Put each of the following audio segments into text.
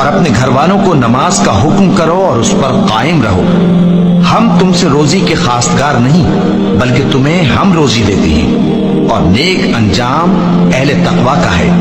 اور اپنے گھر والوں کو نماز کا حکم کرو اور اس پر قائم رہو۔ ہم تم سے روزی کے خواستگار نہیں، بلکہ تمہیں ہم روزی دیتے ہیں، اور نیک انجام اہل تقوی کا ہے۔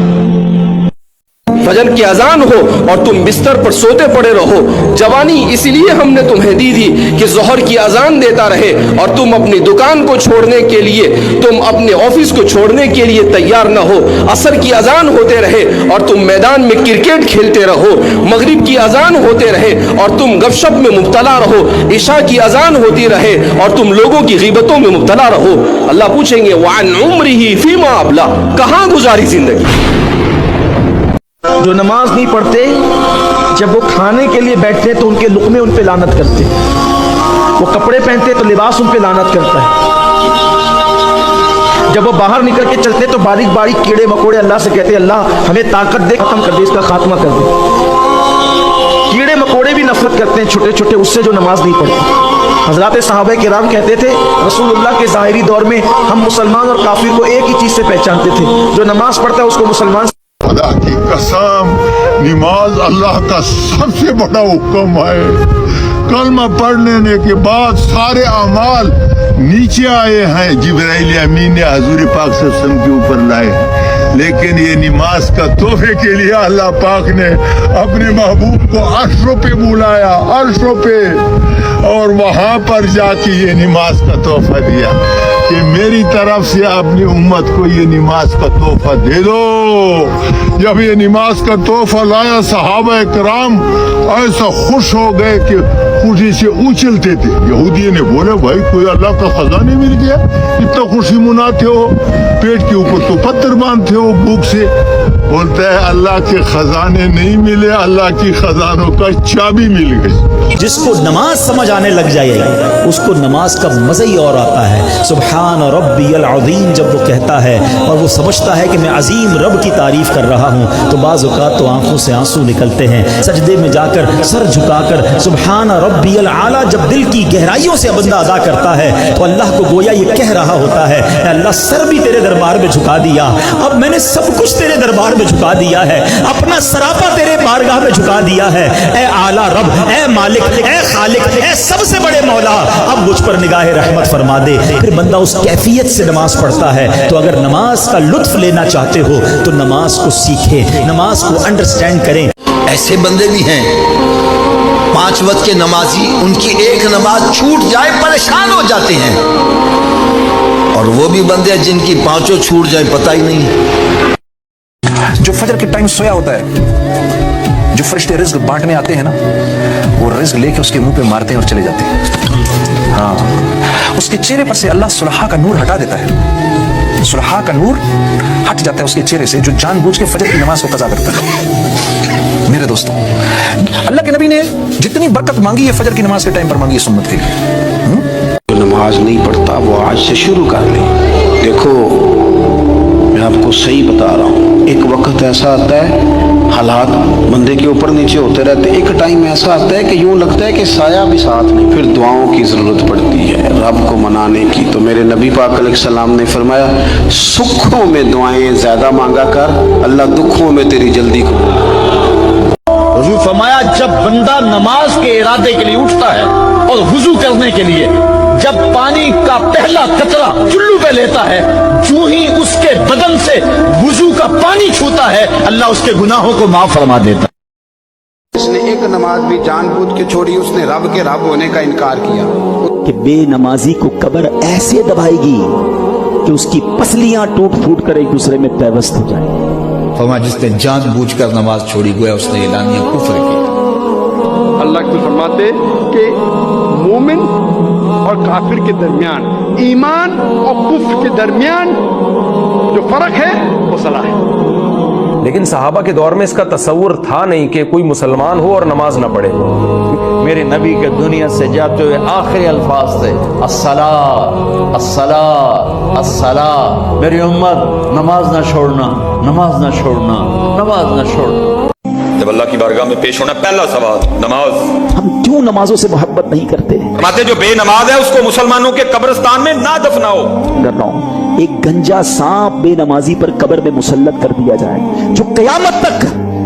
فجر کی اذان ہو اور تم بستر پر سوتے پڑے رہو۔ جوانی اس لیے ہم نے تمہیں دی تھی کہ ظہر کی اذان دیتا رہے اور تم اپنی دکان کو چھوڑنے کے لیے، تم اپنے آفس کو چھوڑنے کے لیے تیار نہ ہو۔ عصر کی اذان ہوتے رہے اور تم میدان میں کرکٹ کھیلتے رہو۔ مغرب کی اذان ہوتے رہے اور تم گپ شپ میں مبتلا رہو۔ عشاء کی اذان ہوتی رہے اور تم لوگوں کی غیبتوں میں مبتلا رہو۔ اللہ پوچھیں گے وعن عمرہ فیما ابلا، کہاں گزاری زندگی؟ جو نماز نہیں پڑھتے، جب وہ کھانے کے لیے بیٹھتے تو ان کے لقمے ان پہ لعنت کرتے، وہ کپڑے پہنتے تو لباس ان پہ لعنت کرتا ہے، جب وہ باہر نکل کے چلتے تو باریک باریک کیڑے مکوڑے اللہ سے کہتے اللہ ہمیں طاقت دے، ختم کر دے، اس کا خاتمہ کر دے۔ کیڑے مکوڑے بھی نفرت کرتے ہیں چھوٹے چھوٹے اس سے جو نماز نہیں پڑھتے۔ حضرات صحابہ کرام کہتے تھے رسول اللہ کے ظاہری دور میں ہم مسلمان اور کافر کو ایک ہی چیز سے پہچانتے تھے، جو نماز پڑھتا ہے اس کو مسلمان۔ خدا کی قسم، نماز اللہ کا سب سے بڑا حکم ہے۔ کلمہ پڑھنے کے بعد سارے اعمال نیچے آئے ہیں، جبرائیل امین نے حضور پاک صلی اللہ علیہ وسلم کے اوپر لائے، لیکن یہ نماز کا تحفے کے لیے اللہ پاک نے اپنے محبوب کو عرشوں پہ بلایا، عرشوں پہ، اور وہاں پر جا کے یہ نماز کا تحفہ دیا کہ میری طرف سے اپنی امت کو یہ نماز کا تحفہ دے دو۔ جب یہ نماز کا تحفہ لایا صحابہ کرام ایسا خوش ہو گئے کہ خوشی سے اچھلتے تھے۔ یہودی نے بولا بھائی کوئی اللہ کا خزانہ مل گیا، اتنا خوشی مناتے ہو، پیٹ کے اوپر تو پتھر باندھتے ہو بھوک سے۔ بولتا ہے اللہ کے خزانے نہیں ملے، اللہ کی خزانوں کا چابی مل گئی۔ جس کو نماز سمجھ آنے لگ جائے اس کو نماز کا مزہ ہی اور آتا ہے۔ سبحان ربی العظیم جب وہ کہتا ہے اور وہ سمجھتا ہے کہ میں عظیم رب کی تعریف کر رہا ہوں، تو بعض اوقات تو آنکھوں سے آنسو نکلتے ہیں۔ سجدے میں جا کر سر جھکا کر سبحان ربی العالی جب دل کی گہرائیوں سے بندہ ادا کرتا ہے تو اللہ کو گویا یہ کہہ رہا ہوتا ہے اے اللہ سر بھی تیرے دربار میں جھکا دیا، اب میں نے سب کچھ تیرے دربار میں جھکا دیا ہے، اپنا سراپا تیرے بارگاہ میں جھکا دیا ہے۔ اے اعلیٰ رب، اے مالک، اے خالق، اے سب سے بڑے مولا، اب مجھ پر نگاہ رحمت فرما دے۔ پھر بندہ اس کیفیت سے نماز پڑھتا ہے۔ تو اگر نماز کا لطف لینا چاہتے ہو تو نماز کو سیکھیں، نماز کو انڈرسٹینڈ کریں۔ ایسے بندے بھی ہیں 5 وقت کے نمازی، ان کی ایک نماز چھوٹ جائے پریشان ہو جاتے ہیں، اور وہ بھی بندے جن کی 5 چھوٹ جائے پتہ ہی نہیں۔ جو فجر کے ٹائم سویا ہوتا ہے، جو فرشتے رزق بانٹنے آتے ہیں نا، وہ رزق لے کے اس کے منہ پہ مارتے ہیں اور چلے جاتے ہیں۔ ہاں، اس کے چہرے پر سے اللہ صلحاء کا نور ہٹا دیتا ہے، صلحاء کا نور ہٹ جاتا ہے اس کے چہرے سے، جو جان بوجھ کے فجر کی نماز کو قضا کرتا ہے۔ میرے دوستوں، اللہ کے نبی نے جتنی برکت مانگی ہے فجر کی نماز کے ٹائم پر مانگی ہے سنت کے لیے۔ جو نماز نہیں پڑھتا وہ آج سے شروع کر لے۔ دیکھو میں آپ کو صحیح بتا رہا ہوں، ایک وقت ایسا آتا ہے حالات بندے کے اوپر نیچے ہوتے رہتے، ایک ٹائم ایسا آتا ہے کہ یوں لگتا ہے کہ سایہ بھی ساتھ نہیں، پھر دعاؤں کی ضرورت پڑتی ہے رب کو منانے کی۔ تو میرے نبی پاک علیہ السلام نے فرمایا سکھوں میں دعائیں زیادہ مانگا کر، اللہ دکھوں میں تیری جلدی کو۔ حضور فرمایا جب بندہ نماز کے ارادے کے لیے اٹھتا ہے اور وضو کرنے کے لیے جب پانی کا پہلا قطرہ چلو پہ لیتا ہے، جو ہی اس کے بدن سے وضو کا پانی چھوتا ہے اللہ اس کے گناہوں کو معاف فرما دیتا ہے۔ اس نے ایک نماز بھی جان بوجھ کے چھوڑی، اس نے رب کے رب ہونے کا انکار کیا کہ بے نمازی کو قبر ایسے دبائے گی کہ اس کی پسلیاں ٹوٹ پھوٹ کر ایک دوسرے میں پیوست ہو جائیں۔ فرمایا جس نے جان بوجھ کر نماز چھوڑی گویا اس نے اعلانیہ کفر کیا۔ اللہ کو فرماتے کہ مومن اور کافر کے درمیان، ایمان اور کفر کے درمیان جو فرق ہے وہ صلاح ہے۔ لیکن صحابہ کے دور میں اس کا تصور تھا نہیں کہ کوئی مسلمان ہو اور نماز نہ پڑھے۔ میرے نبی کے دنیا سے جاتے ہوئے آخری الفاظ تھے الصلاۃ الصلاۃ الصلاۃ، میری امت نماز نہ چھوڑنا، نماز نہ چھوڑنا، نماز نہ چھوڑنا۔ جب اللہ کی بارگاہ میں پیش ہونا پہلا سوال نماز۔ ہم کیوں نمازوں سے محبت نہیں کرتے؟ فرماتے جو بے نماز ہے اس کو مسلمانوں کے قبرستان میں نہ دفناؤ۔ کر رہا ہوں ایک گنجا سانپ بے نمازی پر قبر میں مسلط کر دیا جائے، جو قیامت تک